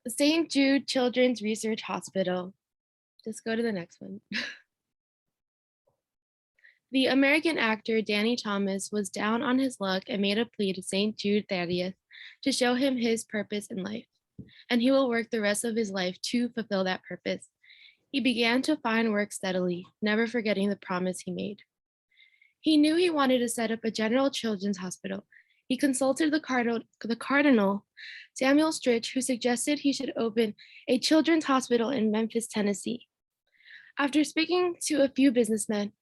St. Jude Children's Research Hospital. Just go to the next one. The American actor Danny Thomas was down on his luck and made a plea to St. Jude Thaddeus to show him his purpose in life, and he will work the rest of his life to fulfill that purpose. He began to find work steadily, never forgetting the promise he made. He knew he wanted to set up a general children's hospital. He consulted the Cardinal, Samuel Stritch, who suggested he should open a children's hospital in Memphis, Tennessee. After speaking to a few businessmen,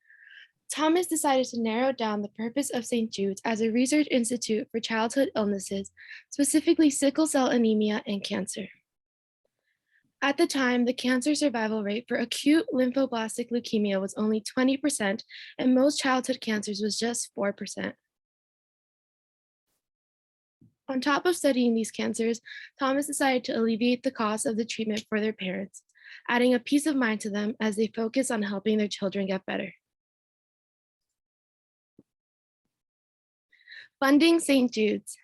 Thomas decided to narrow down the purpose of St. Jude's as a research institute for childhood illnesses, specifically sickle cell anemia and cancer. At the time, the cancer survival rate for acute lymphoblastic leukemia was only 20%, and most childhood cancers was just 4%. On top of studying these cancers, Thomas decided to alleviate the cost of the treatment for their parents, adding a peace of mind to them as they focus on helping their children get better. Funding St. Jude's.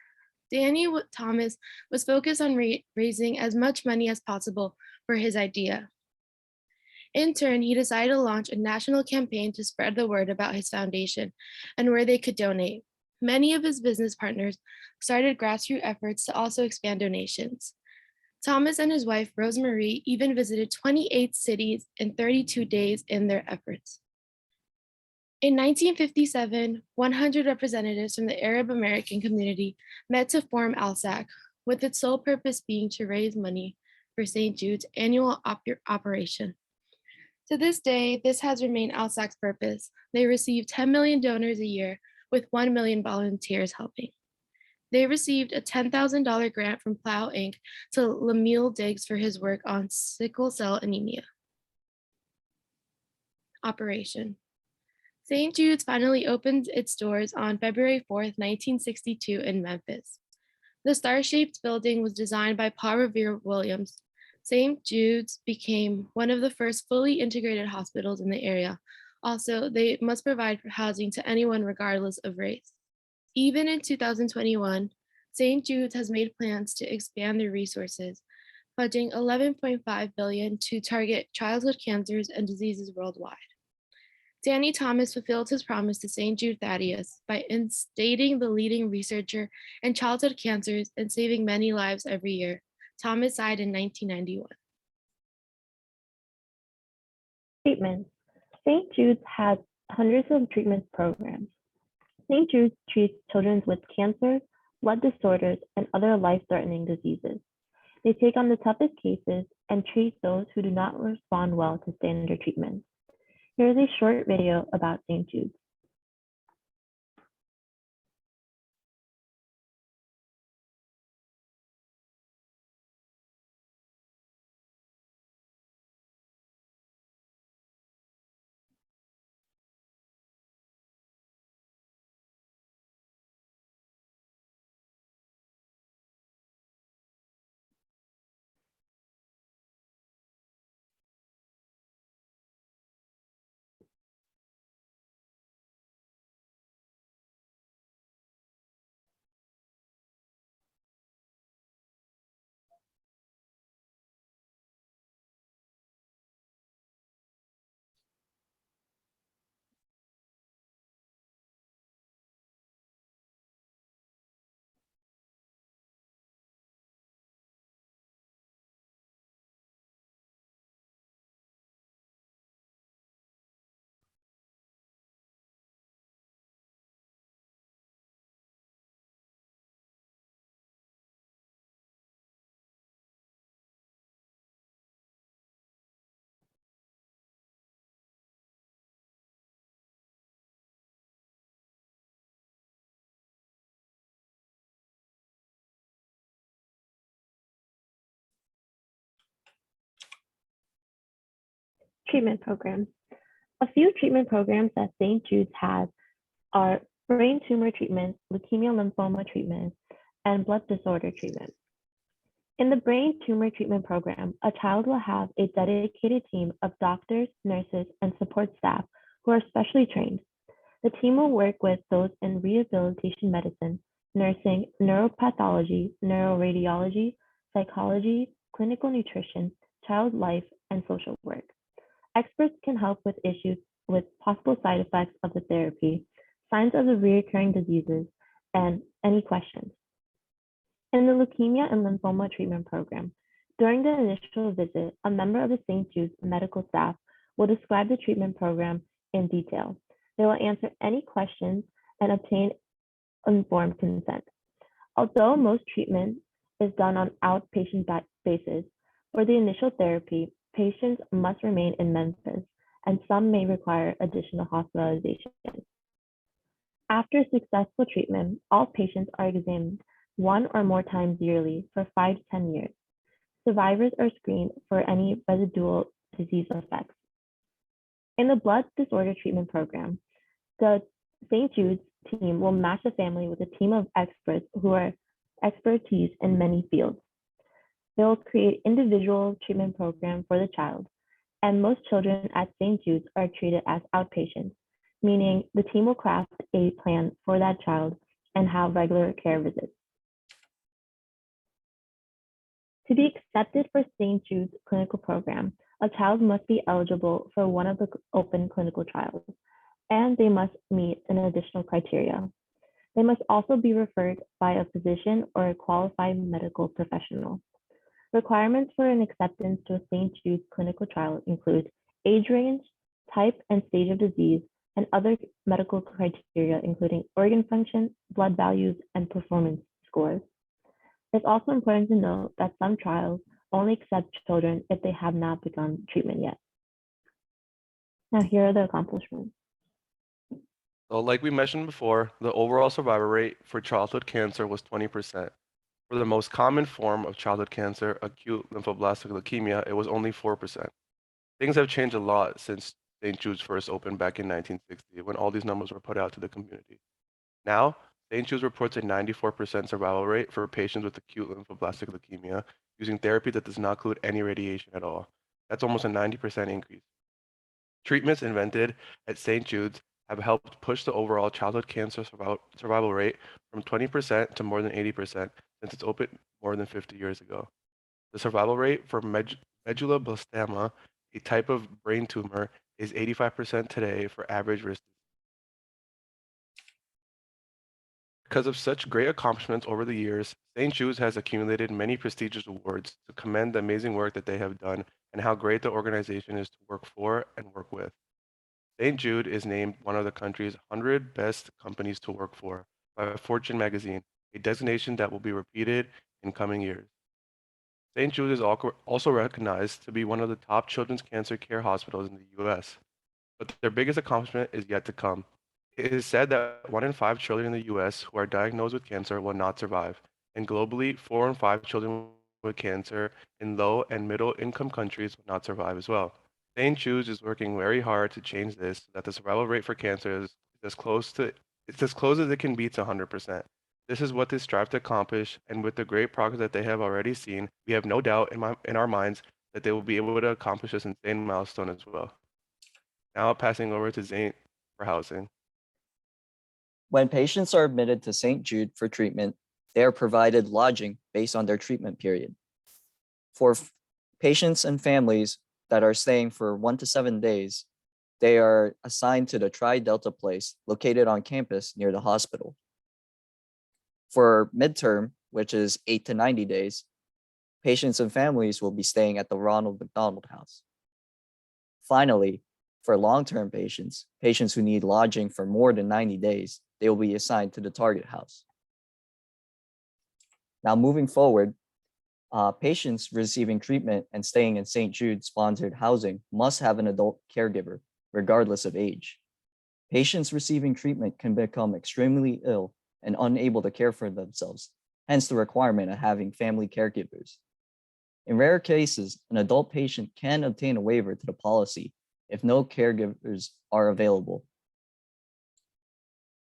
Danny Thomas was focused on raising as much money as possible for his idea. In turn, he decided to launch a national campaign to spread the word about his foundation and where they could donate. Many of his business partners started grassroots efforts to also expand donations. Thomas and his wife, Rosemarie, even visited 28 cities in 32 days in their efforts. In 1957, 100 representatives from the Arab American community met to form ALSAC, with its sole purpose being to raise money for St. Jude's annual operation. To this day, this has remained ALSAC's purpose. They receive 10 million donors a year, with 1 million volunteers helping. They received a $10,000 grant from Plow Inc. to Lemuel Diggs for his work on sickle cell anemia. Operation. St. Jude's finally opened its doors on February 4th, 1962 in Memphis. The star-shaped building was designed by Paul Revere Williams. St. Jude's became one of the first fully integrated hospitals in the area. Also, they must provide housing to anyone regardless of race. Even in 2021, St. Jude's has made plans to expand their resources, pledging $11.5 billion to target childhood cancers and diseases worldwide. Danny Thomas fulfilled his promise to St. Jude Thaddeus by instating the leading researcher in childhood cancers and saving many lives every year. Thomas died in 1991. Treatments. St. Jude's has hundreds of treatment programs. St. Jude's treats children with cancer, blood disorders, and other life-threatening diseases. They take on the toughest cases and treat those who do not respond well to standard treatments. Here is a short video about St. Jude's. Treatment programs. A few treatment programs that St. Jude's has are brain tumor treatment, leukemia lymphoma treatment, and blood disorder treatment. In the brain tumor treatment program, a child will have a dedicated team of doctors, nurses, and support staff who are specially trained. The team will work with those in rehabilitation medicine, nursing, neuropathology, neuroradiology, psychology, clinical nutrition, child life, and social work. Experts can help with issues with possible side effects of the therapy, signs of the recurring diseases, and any questions. In the leukemia and lymphoma treatment program, during the initial visit, a member of the St. Jude's medical staff will describe the treatment program in detail. They will answer any questions and obtain informed consent. Although most treatment is done on outpatient basis, for the initial therapy, patients must remain in Memphis, and some may require additional hospitalization. After successful treatment, all patients are examined one or more times yearly for 5 to 10 years. Survivors are screened for any residual disease effects. In the blood disorder treatment program, the St. Jude's team will match the family with a team of experts who are expertise in many fields. They will create individual treatment program for the child, and most children at St. Jude's are treated as outpatients, meaning the team will craft a plan for that child and have regular care visits. To be accepted for St. Jude's clinical program, a child must be eligible for one of the open clinical trials, and they must meet an additional criteria. They must also be referred by a physician or a qualified medical professional. Requirements for an acceptance to a St. Jude's clinical trial include age range, type and stage of disease, and other medical criteria, including organ function, blood values, and performance scores. It's also important to note that some trials only accept children if they have not begun treatment yet. Now, here are the accomplishments. So like we mentioned before, the overall survival rate for childhood cancer was 20%. For the most common form of childhood cancer, acute lymphoblastic leukemia, it was only 4%. Things have changed a lot since St. Jude's first opened back in 1960, when all these numbers were put out to the community. Now, St. Jude's reports a 94% survival rate for patients with acute lymphoblastic leukemia using therapy that does not include any radiation at all. That's almost a 90% increase. Treatments invented at St. Jude's have helped push the overall childhood cancer survival rate from 20% to more than 80% since it's opened more than 50 years ago. The survival rate for medulloblastoma, a type of brain tumor, is 85% today for average risk. Because of such great accomplishments over the years, St. Jude's has accumulated many prestigious awards to commend the amazing work that they have done and how great the organization is to work for and work with. St. Jude is named one of the country's 100 best companies to work for by Fortune magazine, a designation that will be repeated in coming years. St. Jude is also recognized to be one of the top children's cancer care hospitals in the US, but their biggest accomplishment is yet to come. It is said that 1 in 5 children in the US who are diagnosed with cancer will not survive, and globally, 4 in 5 children with cancer in low and middle income countries will not survive as well. St. Jude's is working very hard to change this so that the survival rate for cancer is as close as it can be to 100%. This is what they strive to accomplish, and with the great progress that they have already seen, we have no doubt in our minds that they will be able to accomplish this insane milestone as well. Now passing over to Zane for housing. When patients are admitted to St. Jude for treatment, they are provided lodging based on their treatment period. For patients and families that are staying for 1 to 7 days, they are assigned to the Tri-Delta place located on campus near the hospital. For midterm, which is 8 to 90 days, patients and families will be staying at the Ronald McDonald House. Finally, for long-term patients who need lodging for more than 90 days, they will be assigned to the Target House. Now, moving forward, patients receiving treatment and staying in St. Jude sponsored housing must have an adult caregiver, regardless of age. Patients receiving treatment can become extremely ill and unable to care for themselves, hence the requirement of having family caregivers. In rare cases, an adult patient can obtain a waiver to the policy if no caregivers are available.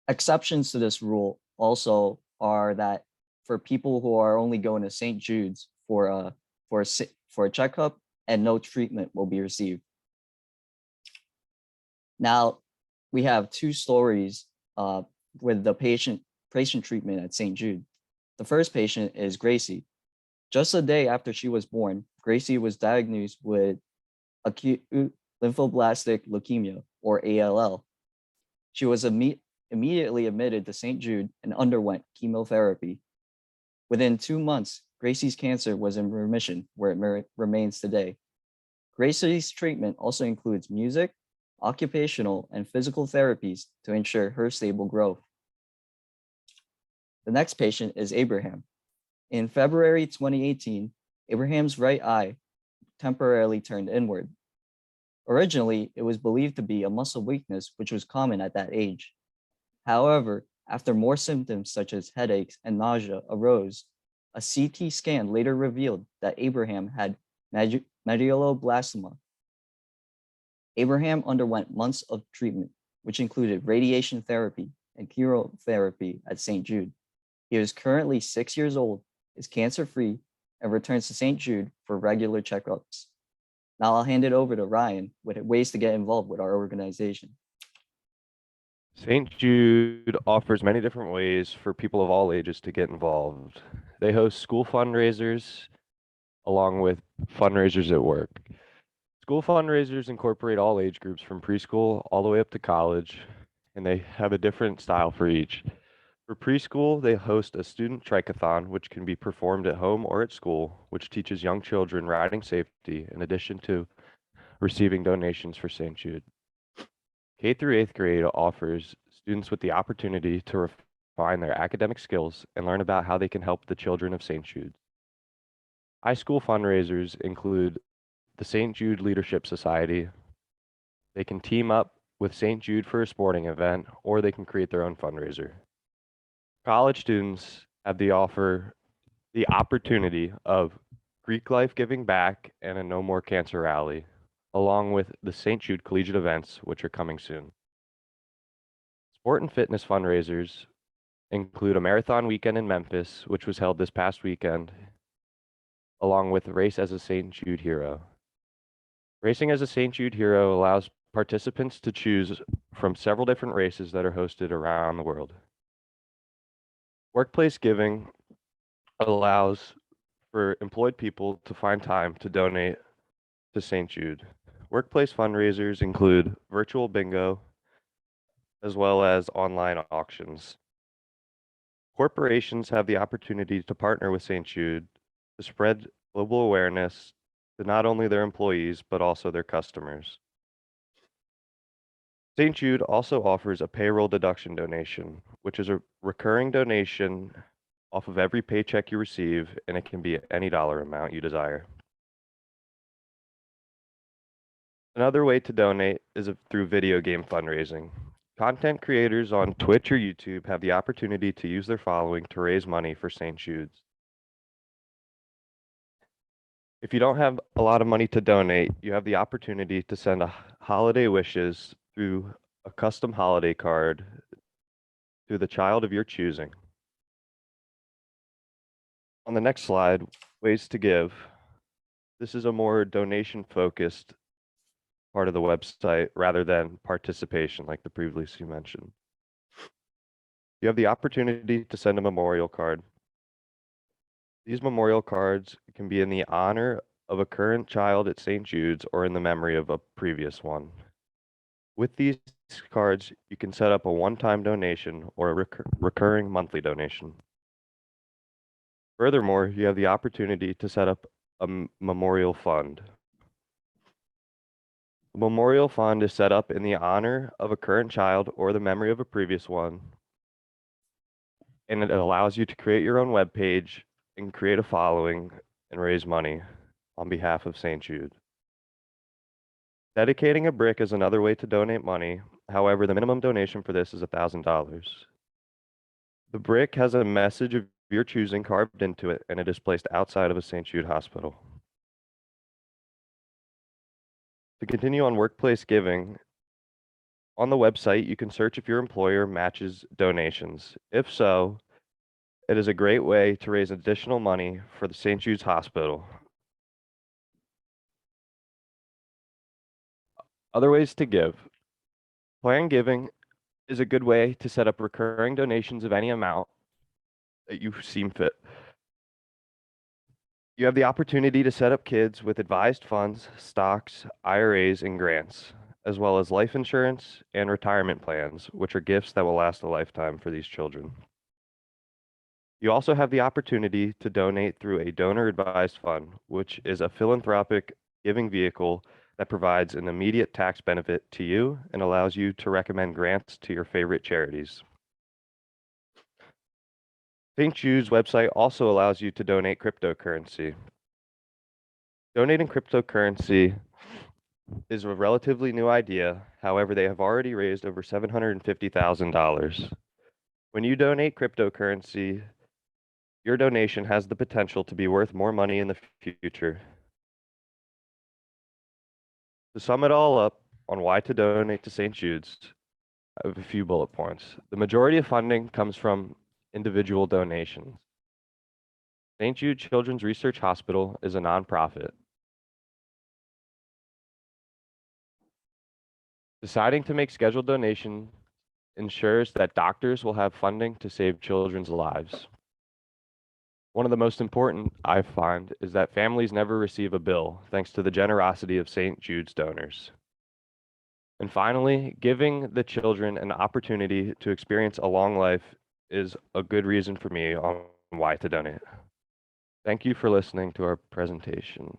Exceptions to this rule also are that for people who are only going to St. Jude's for a checkup and no treatment will be received. Now, we have 2 stories with the patient treatment at St. Jude. The first patient is Gracie. Just a day after she was born, Gracie was diagnosed with acute lymphoblastic leukemia, or ALL. She was immediately admitted to St. Jude and underwent chemotherapy. Within 2 months, Gracie's cancer was in remission, where it remains today. Gracie's treatment also includes music, occupational, and physical therapies to ensure her stable growth. The next patient is Abraham. In February 2018, Abraham's right eye temporarily turned inward. Originally, it was believed to be a muscle weakness, which was common at that age. However, after more symptoms such as headaches and nausea arose, a CT scan later revealed that Abraham had medulloblastoma. Abraham underwent months of treatment, which included radiation therapy and chemotherapy at St. Jude. He is currently 6 years old, is cancer-free, and returns to St. Jude for regular checkups. Now I'll hand it over to Ryan with ways to get involved with our organization. St. Jude offers many different ways for people of all ages to get involved. They host school fundraisers along with fundraisers at work. School fundraisers incorporate all age groups from preschool all the way up to college, and they have a different style for each. For preschool, they host a student triathlon, which can be performed at home or at school, which teaches young children riding safety in addition to receiving donations for St. Jude. K through 8th grade offers students with the opportunity to refine their academic skills and learn about how they can help the children of St. Jude. High school fundraisers include the St. Jude Leadership Society. They can team up with St. Jude for a sporting event, or they can create their own fundraiser. College students have the opportunity of Greek Life Giving Back and a No More Cancer Rally, along with the St. Jude Collegiate events, which are coming soon. Sport and fitness fundraisers include a marathon weekend in Memphis, which was held this past weekend, along with Race as a St. Jude Hero. Racing as a St. Jude Hero allows participants to choose from several different races that are hosted around the world. Workplace giving allows for employed people to find time to donate to St. Jude. Workplace fundraisers include virtual bingo, as well as online auctions. Corporations have the opportunity to partner with St. Jude to spread global awareness to not only their employees, but also their customers. St. Jude also offers a payroll deduction donation, which is a recurring donation off of every paycheck you receive, and it can be any dollar amount you desire. Another way to donate is through video game fundraising. Content creators on Twitch or YouTube have the opportunity to use their following to raise money for St. Jude's. If you don't have a lot of money to donate, you have the opportunity to send holiday wishes through a custom holiday card to the child of your choosing. On the next slide, ways to give. This is a more donation-focused part of the website rather than participation like the previously mentioned. You have the opportunity to send a memorial card. These memorial cards can be in the honor of a current child at St. Jude's or in the memory of a previous one. With these cards, you can set up a one-time donation or a recurring monthly donation. Furthermore, you have the opportunity to set up a memorial fund. The memorial fund is set up in the honor of a current child or the memory of a previous one, and it allows you to create your own web page and create a following and raise money on behalf of St. Jude. Dedicating a brick is another way to donate money. However, the minimum donation for this is $1,000. The brick has a message of your choosing carved into it, and it is placed outside of a St. Jude hospital. To continue on workplace giving, on the website, you can search if your employer matches donations. If so, it is a great way to raise additional money for the St. Jude's Hospital. Other ways to give. Plan giving is a good way to set up recurring donations of any amount that you seem fit. You have the opportunity to set up kids with advised funds, stocks, IRAs, and grants, as well as life insurance and retirement plans, which are gifts that will last a lifetime for these children. You also have the opportunity to donate through a donor advised fund, which is a philanthropic giving vehicle that provides an immediate tax benefit to you and allows you to recommend grants to your favorite charities. St. Jude's website also allows you to donate cryptocurrency. Donating cryptocurrency is a relatively new idea. However, they have already raised over $750,000. When you donate cryptocurrency, your donation has the potential to be worth more money in the future. To sum it all up on why to donate to St. Jude's, I have a few bullet points. The majority of funding comes from individual donations. St. Jude Children's Research Hospital is a nonprofit. Deciding to make scheduled donation ensures that doctors will have funding to save children's lives. One of the most important, I find, is that families never receive a bill thanks to the generosity of St. Jude's donors. And finally, giving the children an opportunity to experience a long life is a good reason for me on why to donate. Thank you for listening to our presentation.